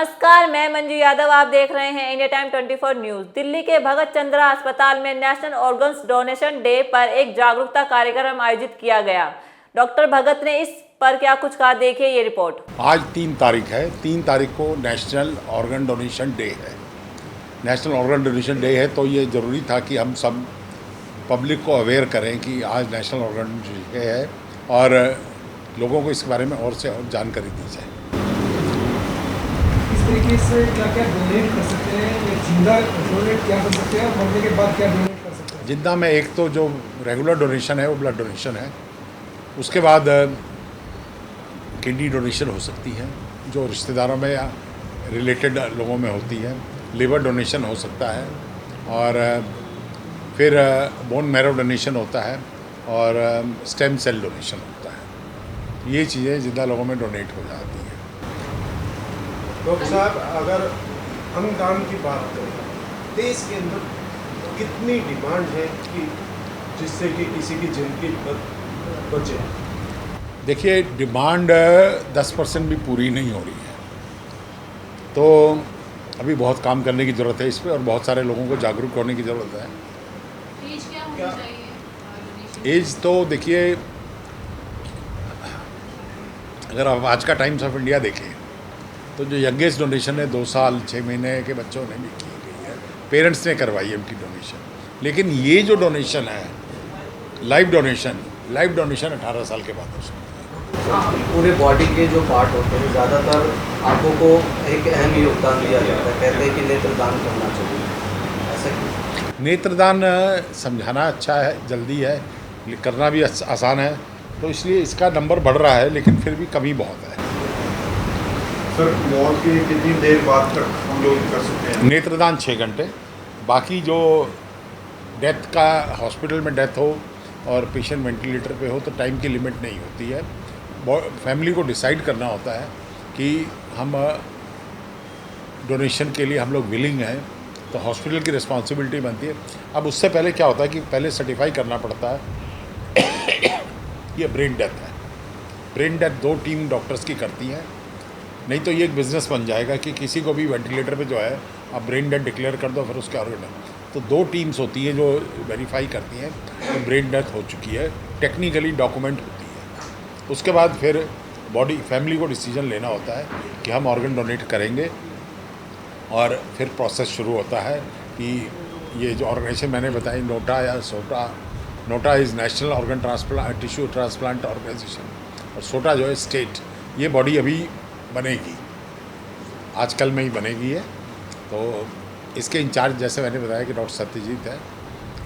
नमस्कार, मैं मंजू यादव। आप देख रहे हैं इंडिया टाइम 24 न्यूज। दिल्ली के भगत चंद्रा अस्पताल में नेशनल ऑर्गन्स डोनेशन डे पर एक जागरूकता कार्यक्रम आयोजित किया गया। डॉक्टर भगत ने इस पर क्या कुछ कहा, देखिए ये रिपोर्ट। आज 3 तारीख है। 3 तारीख को नेशनल ऑर्गन डोनेशन डे है। नेशनल ऑर्गन डोनेशन डे है तो ये ज़रूरी था कि हम सब पब्लिक को अवेयर करें कि आज नेशनल ऑर्गन डे है और लोगों को इसके बारे में और से और जानकारी दी जाए। इस तरीके से क्या क्या डोनेट कर सकते हैं, या जिंदा डोनेट क्या कर सकते हैं और मरने के बाद क्या डोनेट कर सकते हैं? जिंदा में एक तो जो रेगुलर डोनेशन है वो ब्लड डोनेशन है। उसके बाद किडनी डोनेशन हो सकती है जो रिश्तेदारों में या रिलेटेड लोगों में होती है। लिवर डोनेशन हो सकता है और फिर बोन मैरो डोनेशन होता है और स्टेम सेल डोनेशन होता है। ये चीज़ें जिंदा लोगों में डोनेट हो जाती हैं। डॉक्टर साहब, अगर अंगदान की बात करें, देश के अंदर कितनी डिमांड है कि जिससे कि किसी की ज़िंदगी बचे? देखिए, डिमांड 10% भी पूरी नहीं हो रही है, तो अभी बहुत काम करने की ज़रूरत है इस पर और बहुत सारे लोगों को जागरूक होने की ज़रूरत है। एज क्या होनी चाहिए? एज तो देखिए, अगर आप आज का टाइम्स ऑफ इंडिया देखें तो जो यंगेस्ट डोनेशन है 2 साल 6 महीने के बच्चों ने भी की गई है, पेरेंट्स ने करवाई है उनकी डोनेशन। लेकिन ये जो डोनेशन है लाइव डोनेशन 18 साल के बाद हो सकता है। पूरे बॉडी के जो पार्ट होते हैं ज़्यादातर आंखों को एक अहम योगदान दिया जाता है। कहते हैं कि नेत्रदान करना चाहिए, ऐसा क्यों? नेत्रदान समझाना अच्छा है, जल्दी है, करना भी आसान है, तो इसलिए इसका नंबर बढ़ रहा है, लेकिन फिर भी कमी बहुत है। सर, मौत के कितनी देर बाद तक हम लोग कर सकते हैं? नेत्रदान 6 घंटे। बाकी जो डेथ का हॉस्पिटल में डेथ हो और पेशेंट वेंटिलेटर पे हो तो टाइम की लिमिट नहीं होती है। फैमिली को डिसाइड करना होता है कि हम डोनेशन के लिए हम लोग विलिंग हैं, तो हॉस्पिटल की रिस्पॉन्सिबिलिटी बनती है। अब उससे पहले क्या होता है कि पहले सर्टिफाई करना पड़ता है ये ब्रेन डेथ है। ब्रेन डेथ 2 टीम डॉक्टर्स की करती हैं, नहीं तो ये एक बिज़नेस बन जाएगा कि किसी को भी वेंटिलेटर पे जो है आप ब्रेन डेथ डिक्लेयर कर दो, फिर उसके ऑर्गन। तो 2 टीम्स होती हैं जो वेरीफाई करती हैं तो ब्रेन डेथ हो चुकी है, टेक्निकली डॉक्यूमेंट होती है। उसके बाद फिर फैमिली को डिसीजन लेना होता है कि हम ऑर्गन डोनेट करेंगे और फिर प्रोसेस शुरू होता है कि ये जो ऑर्गेनाइजेशन मैंने बताई, नोटा या SOTTO, NOTTO is national organ tissue transplant organisation और सोटा जो है स्टेट, ये बॉडी अभी बनेगी, आजकल में ही बनेगी है। तो इसके इंचार्ज जैसे मैंने बताया कि डॉक्टर सत्यजीत है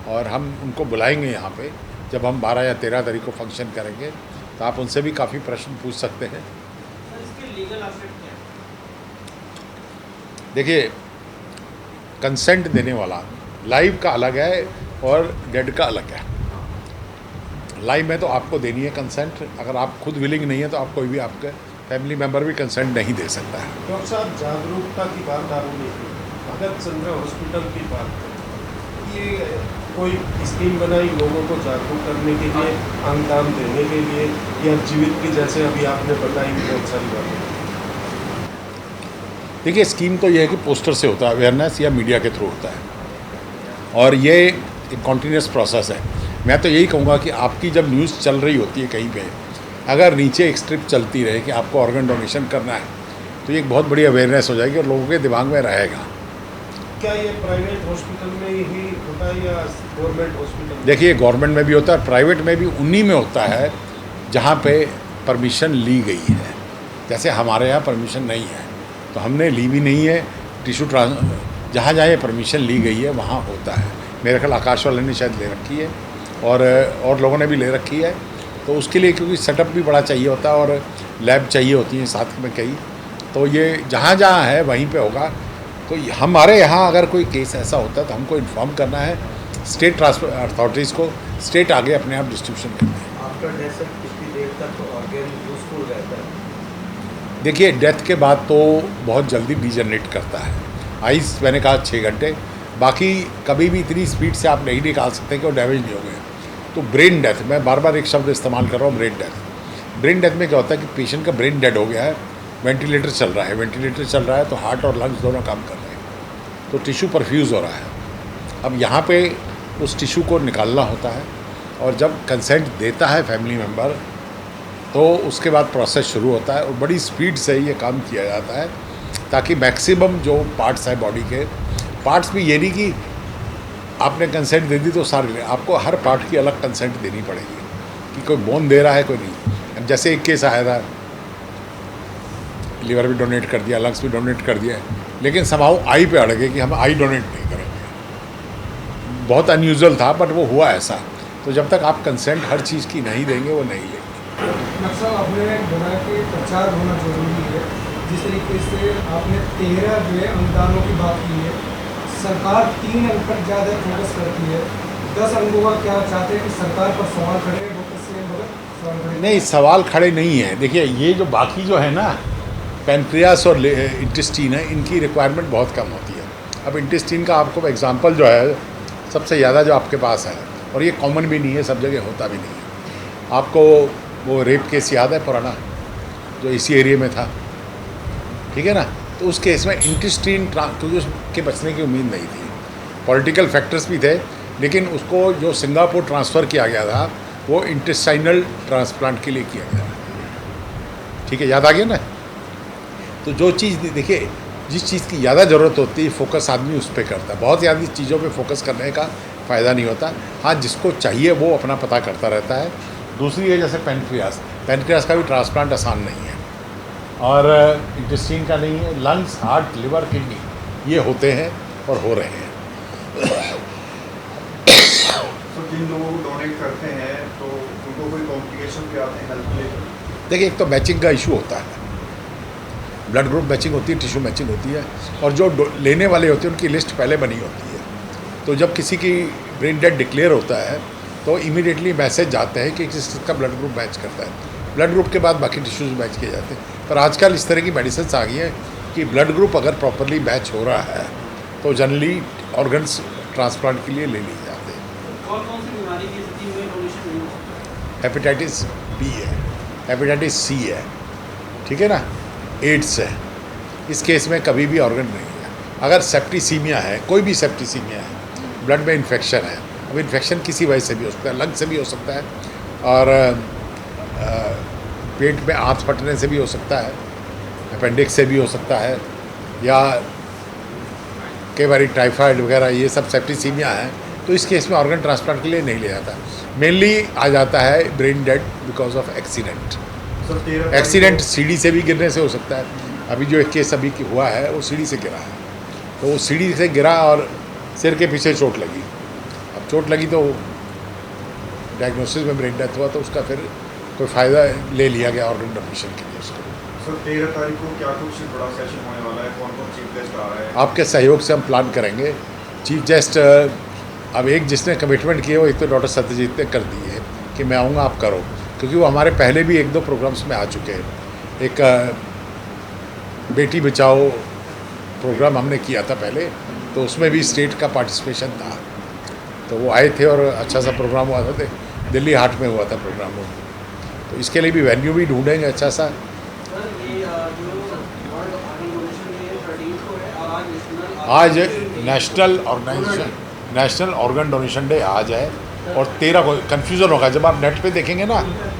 और हम उनको बुलाएंगे यहाँ पे जब हम 12 या 13 तारीख को फंक्शन करेंगे, तो आप उनसे भी काफ़ी प्रश्न पूछ सकते हैं। इसके लीगल एस्पेक्ट क्या है? देखिए, कंसेंट देने वाला लाइव का अलग है और डेड का अलग है। लाइव में तो आपको देनी है कंसेंट, अगर आप खुद विलिंग नहीं है तो आप कोई भी आपके फैमिली मेम्बर भी कंसेंट नहीं दे सकता है। डॉक्टर साहब, जागरूकता की बात आपने की, भगत चंद्रा हॉस्पिटल की बात करें, ये कोई स्कीम बनाई लोगों को जागरूक करने के लिए, अंगदान देने के लिए, या जीवित की जैसे अभी आपने बताई बहुत सारी बातें? देखिए, स्कीम तो ये है कि पोस्टर से होता है अवेयरनेस या मीडिया के थ्रू होता है और ये एक कॉन्टीन्यूस प्रोसेस है। मैं तो यही कहूँगा कि आपकी जब न्यूज़ चल रही होती है कहीं पे, अगर नीचे एक स्ट्रिप चलती रहे कि आपको ऑर्गन डोनेशन करना है, तो ये एक बहुत बड़ी अवेयरनेस हो जाएगी और लोगों के दिमाग में रहेगा। क्या ये प्राइवेट हॉस्पिटल में ही होता है या गवर्नमेंट हॉस्पिटल? देखिए, गवर्नमेंट में भी होता है, प्राइवेट में भी उन्हीं में होता है जहाँ पे परमिशन ली गई है। जैसे हमारे यहाँ परमिशन नहीं है तो हमने ली भी नहीं है। टिश्यू जहाँ जहाँ परमिशन ली गई है वहाँ होता है। मेरे ख्याल आकाश वाले ने शायद ले रखी है और लोगों ने भी ले रखी है। तो उसके लिए क्योंकि सेटअप भी बड़ा चाहिए होता है और लैब चाहिए होती है साथ में कई, तो ये जहाँ जहाँ है वहीं पे होगा। तो हमारे यहाँ अगर कोई केस ऐसा होता है तो हमको इन्फॉर्म करना है स्टेट अथॉरिटीज़ को, स्टेट आगे अपने आप डिस्ट्रीब्यूशन करते हैं। आफ्टर डेथ कितनी देर तक ऑर्गन यूजफुल रहता है? देखिए, डेथ के बाद तो बहुत जल्दी डीजनरेट करता है। आइस मैंने कहा 6 घंटे, बाकी कभी भी इतनी स्पीड से आप नहीं निकाल सकते कि वो डैमेज नहीं हो गए। तो ब्रेन डेथ, मैं बार बार एक शब्द इस्तेमाल कर रहा हूँ, ब्रेन डेथ। ब्रेन डेथ में क्या होता है कि पेशेंट का ब्रेन डेड हो गया है वेंटिलेटर चल रहा है, वेंटिलेटर चल रहा है तो हार्ट और लंग्स दोनों काम कर रहे हैं, तो टिश्यू परफ्यूज़ हो रहा है। अब यहाँ पे उस टिश्यू को निकालना होता है, और जब कंसेंट देता है फैमिली मेम्बर तो उसके बाद प्रोसेस शुरू होता है, और बड़ी स्पीड से ये काम किया जाता है ताकि मैक्सिमम जो पार्ट्स हैं बॉडी के पार्ट्स भी, ये नहीं कि आपने कंसेंट दे दी तो सारे, आपको हर पार्ट की अलग कंसेंट देनी पड़ेगी कि कोई बोन दे रहा है कोई नहीं। अब जैसे एक केस आया था, लीवर भी डोनेट कर दिया, लंग्स भी डोनेट कर दिया, लेकिन समाओ आई पे अड़ गए कि हम आई डोनेट नहीं करेंगे। बहुत अनयूजुअल था बट वो हुआ ऐसा। तो जब तक आप कंसेंट हर चीज़ की नहीं देंगे वो नहीं लेंगे। डॉक्टर साहब, आपने बोला कि प्रचार होना जरूरी है। जिस तरीके से आपने 13 जो है अनुदानों की बात की है, सरकार 3 अंक पर ज़्यादा फोकस करती है। 10 अंकों का क्या चाहते हैं कि सरकार पर सवाल खड़े हैं? डॉक्टर सीएम भगत सवाल खड़े नहीं, सवाल खड़े नहीं है। देखिए, ये जो बाकी जो है ना, पैनक्रियास और इंटेस्टीन है, इनकी रिक्वायरमेंट बहुत कम होती है। अब इंटेस्टीन का आपको एग्जांपल जो है सबसे ज़्यादा जो आपके पास है, और ये कॉमन भी नहीं है, सब जगह होता भी नहीं है। आपको वो रेप केस याद है पुराना, जो इसी एरिया में था, ठीक है ना? तो उस केस में इंटेस्टीन क्योंकि उसके बचने की उम्मीद नहीं थी, पॉलिटिकल फैक्टर्स भी थे, लेकिन उसको जो सिंगापुर ट्रांसफ़र किया गया था वो इंटेस्टाइनल ट्रांसप्लांट के लिए किया गया, ठीक है, याद आ गया ना? तो जो चीज़, देखिए, जिस चीज़ की ज़्यादा ज़रूरत होती है फोकस आदमी उस पर करता है। बहुत ज़्यादा चीज़ों पे फोकस करने का फ़ायदा नहीं होता। हाँ, जिसको चाहिए वो अपना पता करता रहता है। दूसरी है जैसे पैनक्रियास का भी ट्रांसप्लांट आसान नहीं है, और इंटेस्टीन का नहीं है। लंग्स, हार्ट, लिवर, किडनी ये होते हैं और हो रहे हैं। तो जिन लोगों को डोनेट करते हैं तो उनको कोई कॉम्प्लिकेशन भी आते हैं हेल्थ के लिए? देखिए, एक तो मैचिंग का इशू होता है, ब्लड ग्रुप मैचिंग होती है, टिश्यू मैचिंग होती है, और जो लेने वाले होते हैं उनकी लिस्ट पहले बनी होती है। तो जब किसी की ब्रेन डेड डिक्लेयर होता है तो इमीडिएटली मैसेज जाते हैं कि किसका ब्लड ग्रुप मैच करता है। ब्लड ग्रुप के बाद बाकी टिश्यूज मैच किए जाते हैं। पर आजकल इस तरह की मेडिसिन आ गई हैं कि ब्लड ग्रुप अगर प्रॉपरली मैच हो रहा है तो जनरली ऑर्गन्स ट्रांसप्लांट के लिए ले लिए जाते हैं। कौन सी बीमारी की स्थिति में डोनेशन नहीं होता? हेपेटाइटिस बी है, हेपेटाइटिस सी है, ठीक है ना, एड्स है। इस केस में कभी भी ऑर्गन नहीं है। अगर सेप्टिसीमिया है, कोई भी सेप्टिसीमिया है, ब्लड में इन्फेक्शन है, अब इन्फेक्शन किसी वजह से भी हो सकता है, लंग से भी हो सकता है, और पेट में आंत फटने से भी हो सकता है, अपेंडिक्स से भी हो सकता है, या कई बार टाइफाइड वगैरह, ये सब सेप्टिसीमिया है। तो इस केस में ऑर्गन ट्रांसप्लांट के लिए नहीं लिया जाता। मेनली आ जाता है brain dead because of accident. Accident सीढ़ी से भी गिरने से हो सकता है। अभी जो एक केस अभी हुआ है वो सीढ़ी से गिरा है, तो वो सीढ़ी से गिरा और सिर के पीछे चोट लगी। अब चोट लगी तो डायग्नोसिस में ब्रेन डेथ हुआ, तो उसका फिर कोई फ़ायदा ले लिया गया ऑर्गन डोनेशन के लिए उसको। सर 13 तारीख को क्या कुछ बड़ा सेशन होने वाला है? कौन कौन चीफ गेस्ट आ रहा है? आपके सहयोग से हम प्लान करेंगे। चीफ गेस्ट अब एक जिसने कमिटमेंट किए वो एक तो डॉक्टर सत्यजीत ने कर दी है कि मैं आऊँगा, आप करो, क्योंकि वो हमारे पहले भी 1-2 प्रोग्राम्स में आ चुके हैं। एक बेटी बचाओ प्रोग्राम हमने किया था पहले, तो उसमें भी स्टेट का पार्टिसिपेशन था, तो वो आए थे और अच्छा सा प्रोग्राम हुआ था। दिल्ली हाट में हुआ था प्रोग्राम वो, तो इसके लिए भी वेन्यू भी ढूंढेंगे अच्छा सा। आज नेशनल ऑर्गन डोनेशन डे आज है, और 13 को कन्फ्यूज़न होगा जब आप नेट पे देखेंगे ना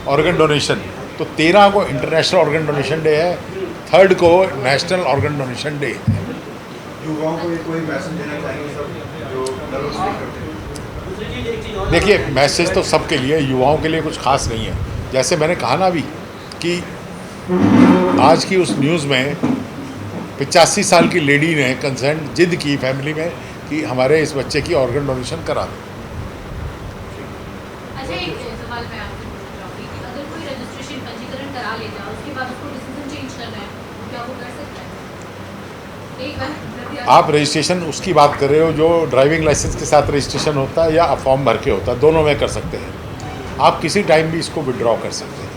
ऑर्गन डोनेशन, तो 13 को इंटरनेशनल ऑर्गन डोनेशन डे है, 3rd को नेशनल ऑर्गन डोनेशन डे है। युवाओं को कोई मैसेज देना चाहेंगे सब जो नर्वस फील करते हैं? देखिए, मैसेज तो सबके लिए, युवाओं के लिए कुछ खास नहीं है। जैसे मैंने कहा ना अभी कि आज की उस न्यूज़ में 85 साल की लेडी ने कंसर्न जिद की फैमिली में कि हमारे इस बच्चे की ऑर्गन डोनेशन करा दो। अच्छा, एक सवाल मैं आपसे पूछ रहा हूँ कि अगर कोई रजिस्ट्रेशन पंजीकरण करा लेता है, उसके बाद उसको डिसीजन चेंज करना है, तो क्या वो कर सकता है? एक बार आप रजिस्ट्रेशन उसकी बात कर रहे हो जो ड्राइविंग लाइसेंस के साथ रजिस्ट्रेशन होता है या फॉर्म भर के होता है, दोनों में कर सकते हैं। आप किसी टाइम भी इसको विड्रॉ कर सकते हैं,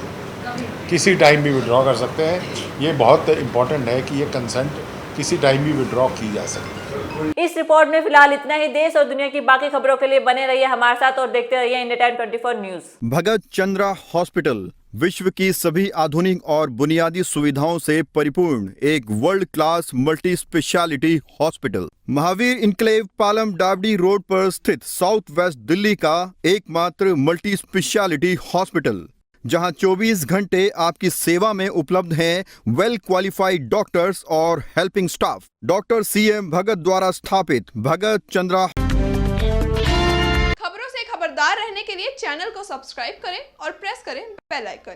किसी टाइम भी विड्रॉ कर सकते हैं। ये बहुत इम्पॉर्टेंट है कि ये कंसेंट किसी टाइम भी विड्रॉ की जा सकती है। इस रिपोर्ट में फिलहाल इतना ही। देश और दुनिया की बाकी खबरों के लिए बने रहिए हमारे साथ और देखते रहिए इंडिया टाइम 24 न्यूज। भगत चंद्रा हॉस्पिटल, विश्व की सभी आधुनिक और बुनियादी सुविधाओं से परिपूर्ण एक world class multi speciality hospital. Mahavir enclave Palam डावडी रोड पर स्थित साउथ वेस्ट दिल्ली का एकमात्र मल्टी स्पेशलिटी हॉस्पिटल, जहां 24 घंटे आपकी सेवा में उपलब्ध हैं वेल क्वालिफाइड डॉक्टर्स और हेल्पिंग स्टाफ। डॉक्टर CM भगत द्वारा स्थापित भगत चंद्रा। खबरों से खबरदार रहने के लिए चैनल को सब्सक्राइब करें और प्रेस करें बेल आइकन।